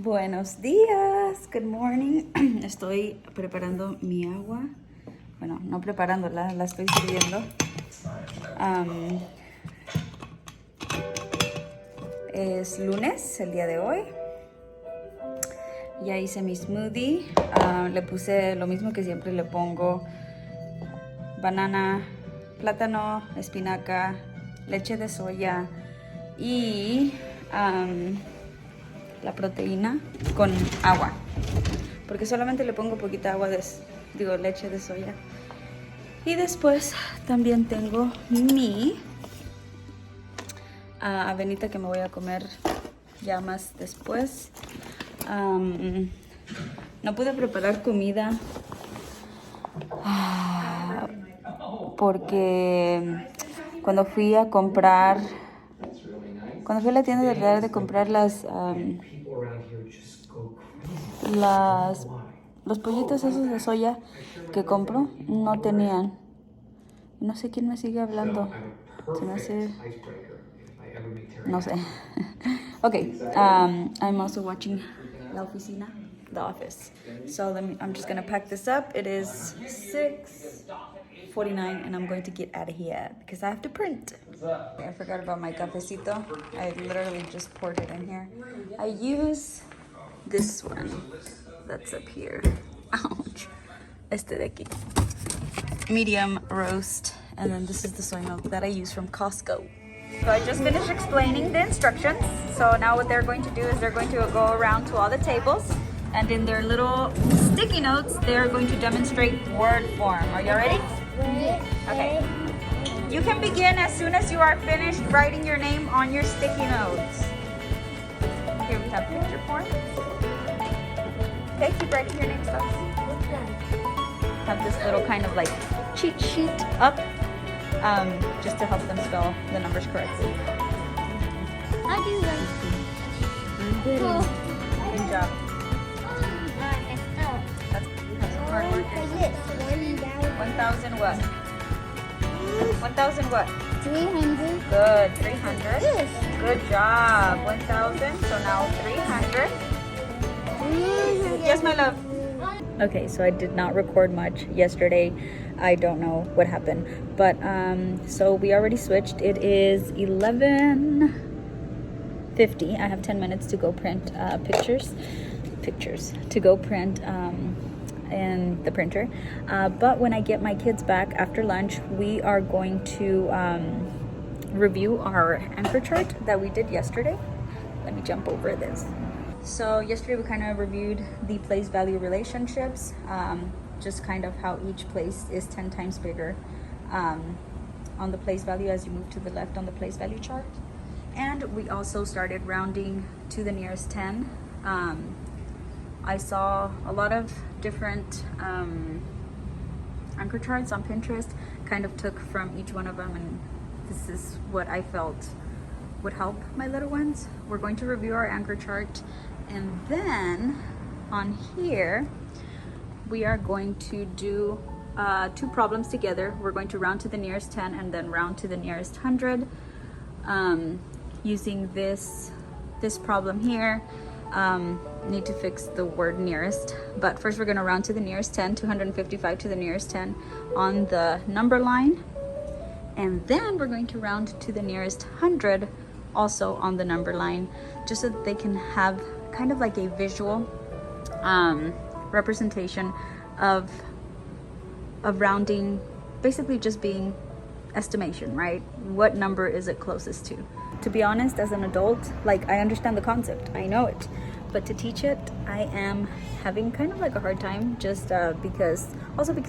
Buenos días, good morning. Estoy preparando mi agua. Bueno, no preparándola, la estoy sirviendo. Es lunes, el día de hoy. Ya hice mi smoothie. Le puse lo mismo que siempre le pongo: banana, plátano, espinaca, leche de soya y la proteína con agua, porque solamente le pongo poquita agua, leche de soya. Y después también tengo mi avenita que me voy a comer ya más después. No pude preparar comida porque cuando fui a la tienda de real de comprar los pollitos esos de soya que compro, no tenían. No sé quién me sigue hablando. Se me hace... No sé. Okay, I'm also watching La Oficina, The Office. So I'm just gonna pack this up. It is 6:49 and I'm going to get out of here because I have to print. I forgot about my cafecito. I literally just poured it in here. I use this one that's up here. Ouch. Este de aquí. Medium roast. And then this is the soy milk that I use from Costco. So I just finished explaining the instructions. So now what they're going to do is they're going to go around to all the tables, and in their little sticky notes, they're going to demonstrate word form. Are you ready? Yes. Okay. You can begin as soon as you are finished writing your name on your sticky notes. Here we have picture form. Okay, keep writing your name, stuff. Have this little kind of like cheat sheet up, just to help them spell the numbers correctly. How do you write? Good job. That's some hard workers. 1,000 what? 1,000 what? 300. Good. 300. Good job. 1,000. So now 300. Yes, my love. Okay, so I did not record much yesterday. I don't know what happened, but so we already switched. It is 11:50. I have 10 minutes to go print pictures to go print in the printer. But when I get my kids back after lunch, we are going to review our anchor chart that we did yesterday. Let me jump over this. So yesterday we kind of reviewed the place value relationships, just kind of how each place is 10 times bigger on the place value as you move to the left on the place value chart. And we also started rounding to the nearest 10. I saw a lot of different anchor charts on Pinterest, kind of took from each one of them, and this is what I felt would help my little ones. We're going to review our anchor chart, and then on here we are going to do two problems together. We're going to round to the nearest 10 and then round to the nearest 100 using this problem here. Need to fix the word nearest, but first we're going to round to the nearest 10, 255 to the nearest 10 on the number line, and then we're going to round to the nearest 100 also on the number line, just so that they can have kind of like a visual representation of rounding, basically just being estimation, right? What number is it closest to? To be honest, as an adult, like, I understand the concept, I know it, but to teach it, I am having kind of like a hard time, just because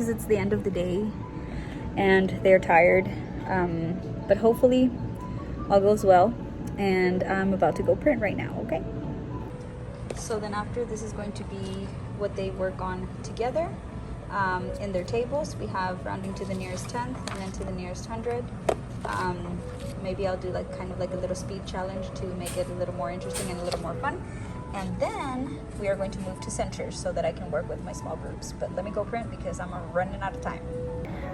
it's the end of the day and they're tired, but hopefully all goes well, and I'm about to go print right now. Okay, so then after this is going to be what they work on together. In their tables we have rounding to the nearest 10th and then to the nearest 100. Maybe I'll do like kind of like a little speed challenge to make it a little more interesting and a little more fun, and then we are going to move to centers so that I can work with my small groups. But let me go print because I'm running out of time.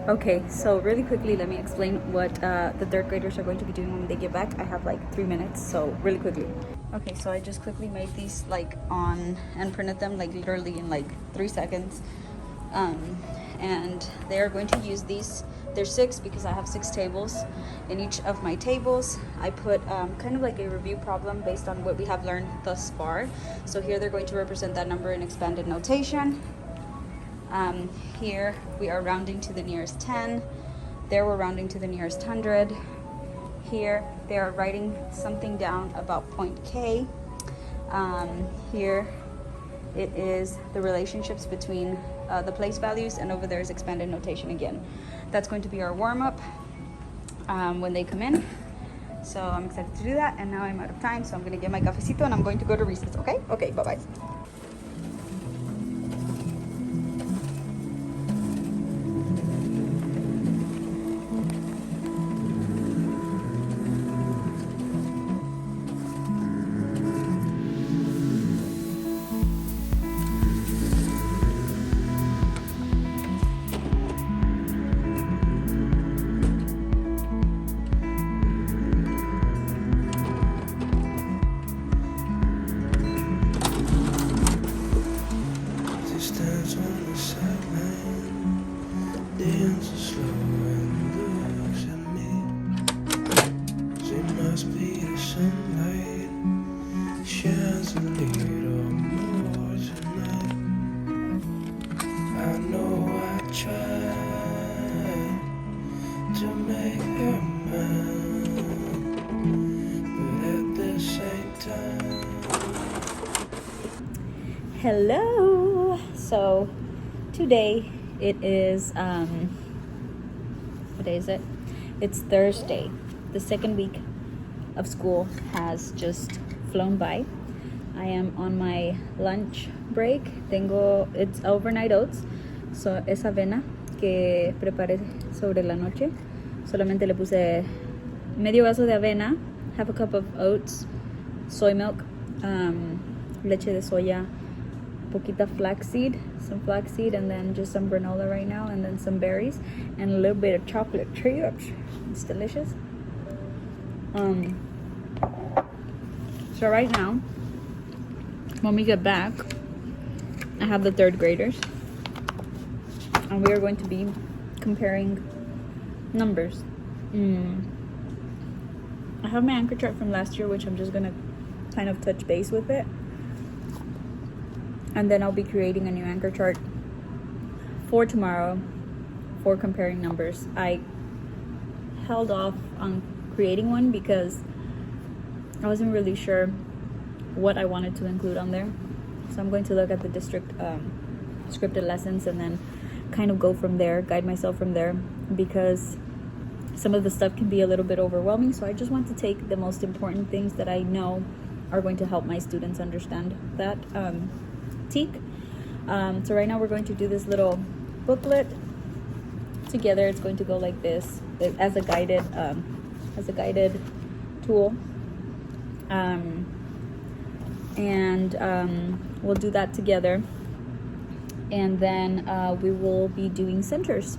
Okay, so really quickly, let me explain what the third graders are going to be doing when they get back. I have like 3 minutes, so really quickly. Okay, so I just quickly made these like on and printed them like literally in like 3 seconds. And they are going to use these. There's 6 because I have 6 tables. In each of my tables, I put kind of like a review problem based on what we have learned thus far. So here they're going to represent that number in expanded notation. Here we are rounding to the nearest 10. There we're rounding to the nearest 100. Here they are writing something down about point K. Here it is the relationships between the place values, and over there is expanded notation again. That's going to be our warm-up when they come in. So I'm excited to do that, and now I'm out of time, so I'm gonna get my cafecito and I'm going to go to recess, okay? Okay, bye-bye. Hello. So today it is what day is it? It's Thursday. The second week of school has just flown by. I am on my lunch break. It's overnight oats. So es avena que preparé sobre la noche. Solamente le puse medio vaso de avena, half a cup of oats, soy milk, leche de soya, poquita flaxseed, some flaxseed, and then just some granola right now, and then some berries, and a little bit of chocolate chips. It's delicious. So right now, when we get back, I have the 3rd graders, and we are going to be comparing numbers. I have my anchor chart from last year, which I'm just gonna kind of touch base with it. And then I'll be creating a new anchor chart for tomorrow for comparing numbers. I held off on creating one because I wasn't really sure what I wanted to include on there. So I'm going to look at the district scripted lessons and then kind of go from there, guide myself from there, because some of the stuff can be a little bit overwhelming. So I just want to take the most important things that I know are going to help my students understand that TEK. So right now we're going to do this little booklet together. It's going to go like this as a guided tool, and we'll do that together, and then we will be doing centers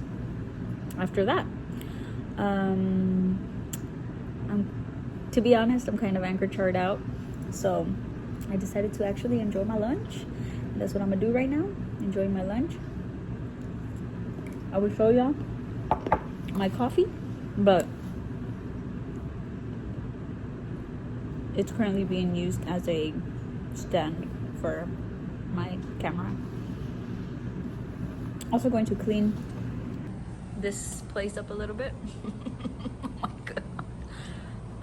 after that. To be honest, I'm kind of anchor chart out, so I decided to actually enjoy my lunch. That's what I'm gonna do right now, enjoying my lunch. I will show y'all my coffee, but it's currently being used as a stand for my camera. Also going to clean this place up a little bit. Oh my god,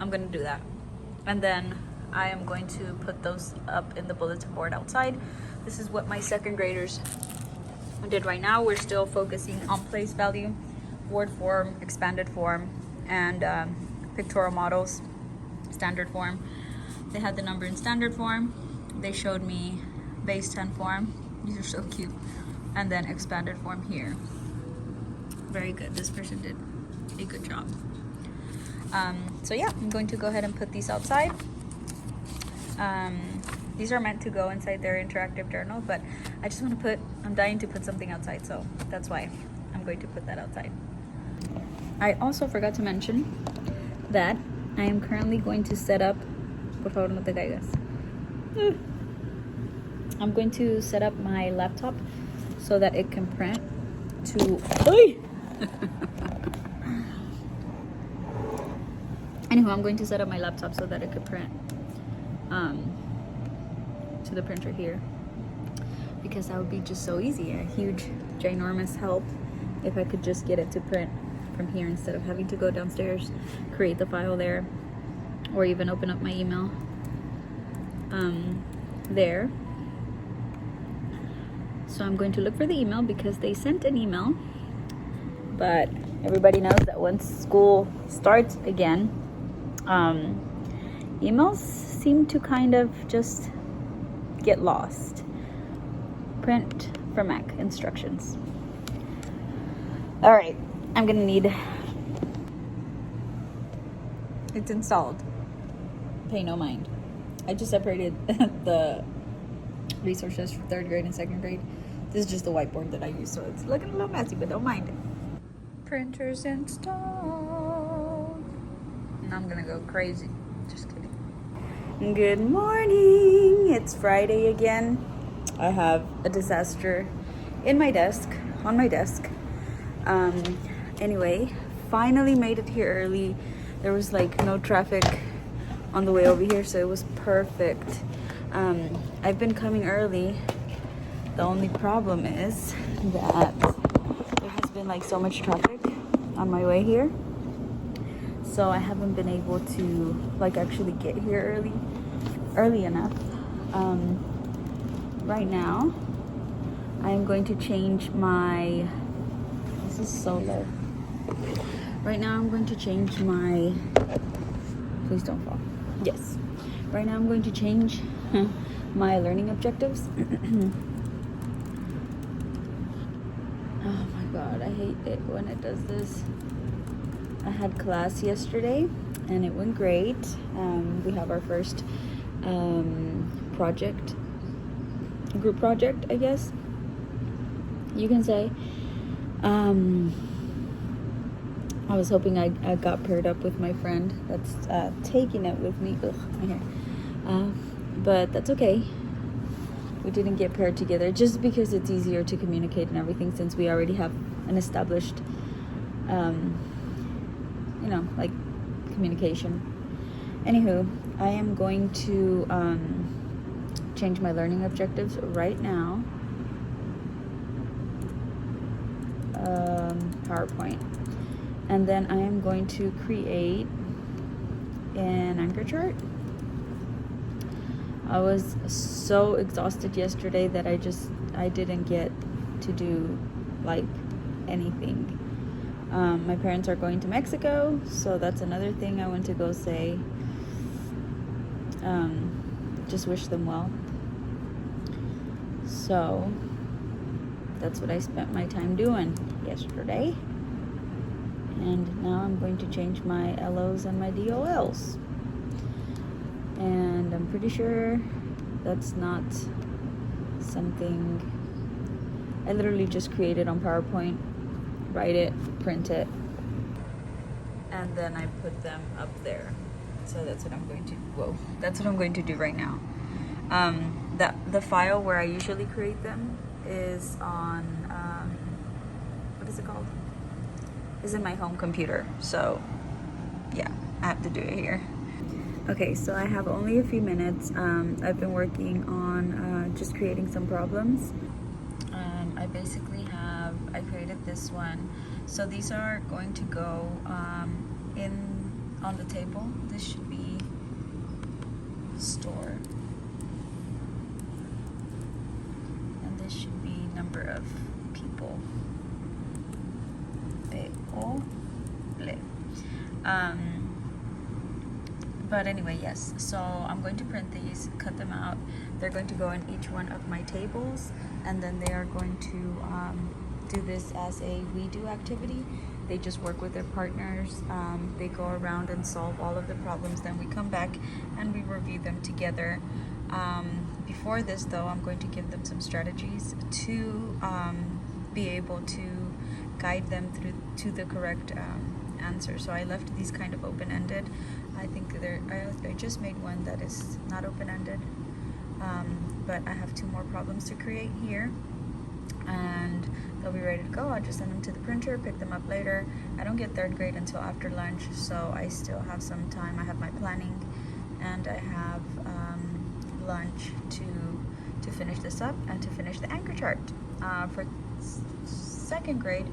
I'm gonna do that, and then I am going to put those up in the bulletin board outside. This is what my 2nd graders did right now. We're still focusing on place value, word form, expanded form, and pictorial models, standard form. They had the number in standard form. They showed me base 10 form. These are so cute. And then expanded form here. Very good. This person did a good job. So yeah, I'm going to go ahead and put these outside. These are meant to go inside their interactive journal, but I just want to I'm dying to put something outside, so that's why I'm going to put that outside. I also forgot to mention that I am currently going to set up, por favor no te caigas. I'm going to set up my laptop so that it can print to... Oy! Anyway, I'm going to set up my laptop so that it could print to the printer here, because that would be just so easy. A huge, ginormous help if I could just get it to print from here instead of having to go downstairs, create the file there, or even open up my email there. So I'm going to look for the email because they sent an email, but everybody knows that once school starts again, emails seem to kind of just get lost. Print for Mac instructions. All right, I'm gonna need... It's installed. Pay no mind. I just separated the resources for 3rd grade and 2nd grade. This is just the whiteboard that I use, so it's looking a little messy, but don't mind it. Printer's installed. And I'm gonna go crazy. Just kidding. Good morning. It's Friday again. I have a disaster in my desk, on my desk. Anyway, finally made it here early. There was like no traffic on the way over here, so it was perfect. I've been coming early. The only problem is that there has been like so much traffic on my way here, so I haven't been able to like actually get here early enough. Right now I'm going to change my... This is so low. Right now I'm going to change my... Please don't fall. Yes. Right now I'm going to change my learning objectives. Oh my god, I hate it when it does this. I had class yesterday and it went great. We have our first project, group project, I guess you can say. I was hoping I got paired up with my friend that's taking it with me. Ugh, my hair. But that's okay. We didn't get paired together just because it's easier to communicate and everything, since we already have an established, you know, like communication. Anywho, I am going to change my learning objectives right now. PowerPoint. And then I am going to create an anchor chart. I was so exhausted yesterday that I didn't get to do like anything. My parents are going to Mexico, so that's another thing I went to go say. Just wish them well. So that's what I spent my time doing yesterday. And now I'm going to change my LOs and my DOLs. And I'm pretty sure that's not something I literally just created on PowerPoint, write it, print it, and then I put them up there. So that's what I'm going to, that's what I'm going to do right now. The file where I usually create them is on, what is it called? Is in my home computer. So yeah, I have to do it here. Okay, so I have only a few minutes. I've been working on just creating some problems. I basically I created this one. So these are going to go on the table. This should be store. And this should be number of people. But anyway, yes, so I'm going to print these, cut them out. They're going to go in each one of my tables, and then they are going to do this as a we do activity. They just work with their partners. They go around and solve all of the problems. Then we come back and we review them together. Before this though, I'm going to give them some strategies to be able to guide them through to the correct answer. So I left these kind of open-ended. I think I just made one that is not open-ended. but I have 2 more problems to create here, and they'll be ready to go. I'll just send them to the printer, pick them up later. I don't get 3rd grade until after lunch, so I still have some time. I have my planning, and I have lunch to finish this up and to finish the anchor chart. For 2nd grade,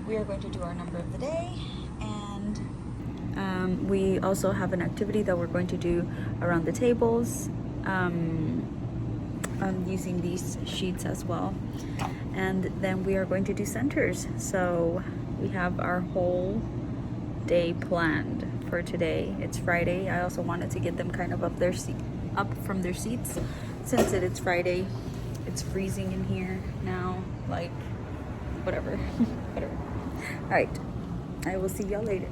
we are going to do our number of the day, and we also have an activity that we're going to do around the tables. I'm using these sheets as well, and then we are going to do centers. So we have our whole day planned for today. It's Friday. I also wanted to get them kind of up from their seats, since it's Friday. It's freezing in here now, like whatever. Whatever. All right, I will see y'all later.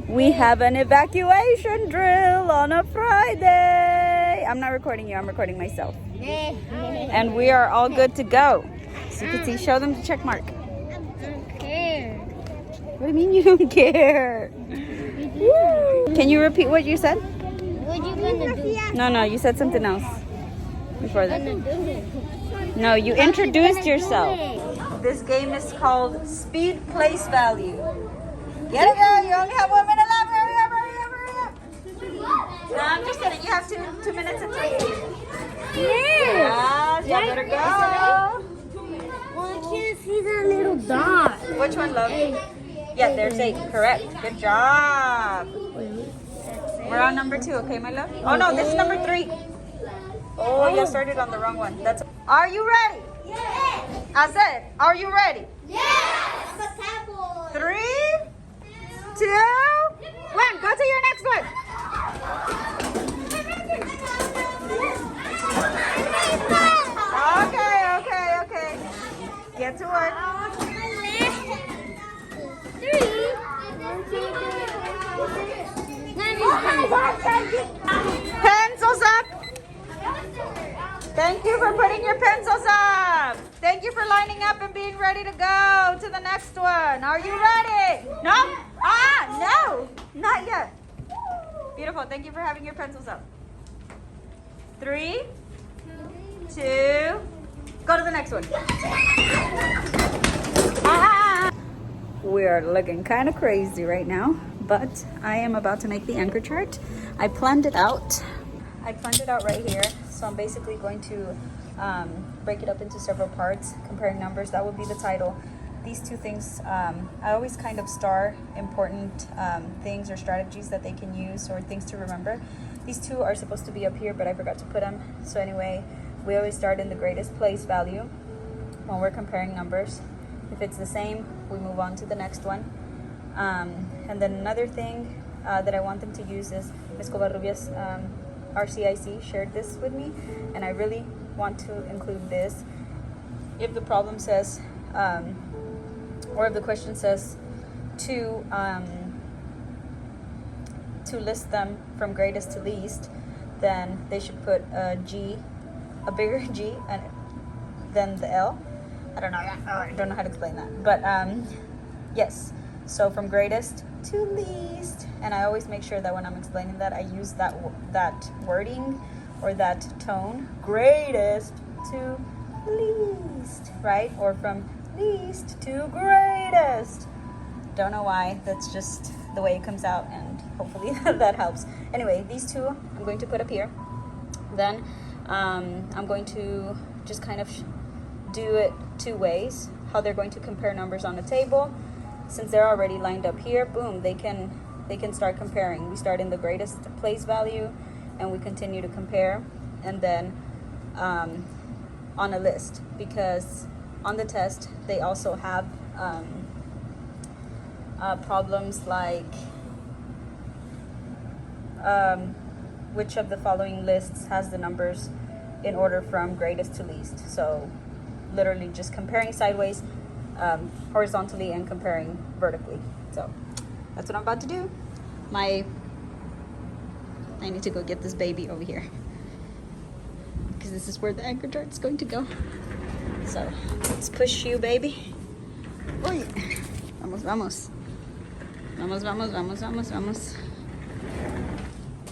We have an evacuation drill on a Friday. I'm not recording you, I'm recording myself. And we are all good to go. So you can see, show them the check mark. I don't care. What do you mean you don't care? Woo. Can you repeat what you said? What you gonna do? No, you said something else before that. Gonna do? No, you introduced yourself. This game is called Speed Place Value. Get it, girl. You only have 1 minute left. Hurry up, hurry up, hurry up. No, I'm just kidding. You have 2 minutes and 20 seconds. Yeah, you better go. Well, I can't see that little dot. Which one, love? Yeah, there's 8. Correct. Good job. We're on number 2, okay, my love? Oh, no, this is number 3. Oh, you started on the wrong one. Are you ready? Yes. I said, are you ready? Yes. 3, 2, 1. Go to your next one. Okay. Get to work. 3. Pencils up. Thank you for putting your pencils up. Thank you for lining up and being ready to go to the next one. Are you ready? No? No. Not yet. Beautiful. Thank you for having your pencils up. 3, 2, go to the next one. We are looking kind of crazy right now, but I am about to make the anchor chart. I planned it out right here. So I'm basically going to break it up into several parts, comparing numbers. That would be the title. These 2 things, I always kind of star important things or strategies that they can use, or things to remember. These 2 are supposed to be up here, but I forgot to put them. So anyway, we always start in the greatest place value when we're comparing numbers. If it's the same, we move on to the next one. And then another thing that I want them to use is Ms. Covarrubias, RCIC shared this with me, and I really want to include this. If the problem says, or if the question says to list them from greatest to least, then they should put a G, a bigger G, and then the L. I don't know how to explain that, but yes. So from greatest to least, and I always make sure that when I'm explaining that, I use that wording or that tone, greatest to least, right? Or from least to greatest. Don't know why, that's just the way it comes out, and hopefully that helps. Anyway, these 2 I'm going to put up here. Then I'm going to just kind of do it 2 ways, how they're going to compare numbers on a table. Since they're already lined up here, boom, they can start comparing. We start in the greatest place value, and we continue to compare, and then on a list, because on the test they also have problems like which of the following lists has the numbers in order from greatest to least. So literally just comparing sideways, horizontally, and comparing vertically. So that's what I'm about to do. I need to go get this baby over here, because this is where the anchor chart is going to go. So let's push you, baby. Uy. Vamos.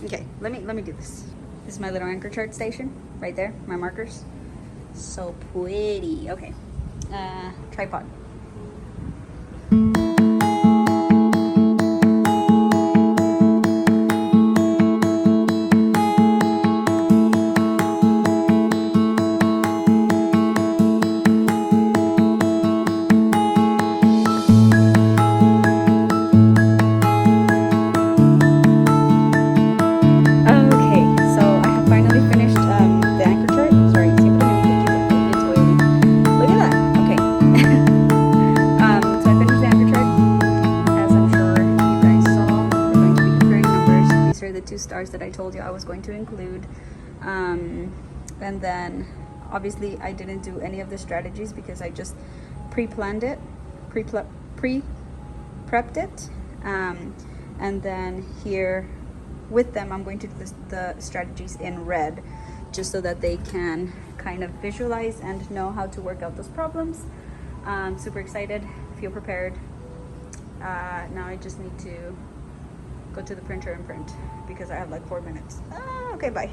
Okay, let me do this. This is my little anchor chart station right there, my markers. So pretty. Okay, tripod. Stars that I told you I was going to include, and then obviously I didn't do any of the strategies because I just pre-planned it, pre-prepped it, and then here with them I'm going to do the strategies in red just so that they can kind of visualize and know how to work out those problems. Super excited, feel prepared. Now I just need to go to the printer and print because I have like 4 minutes. Okay, bye.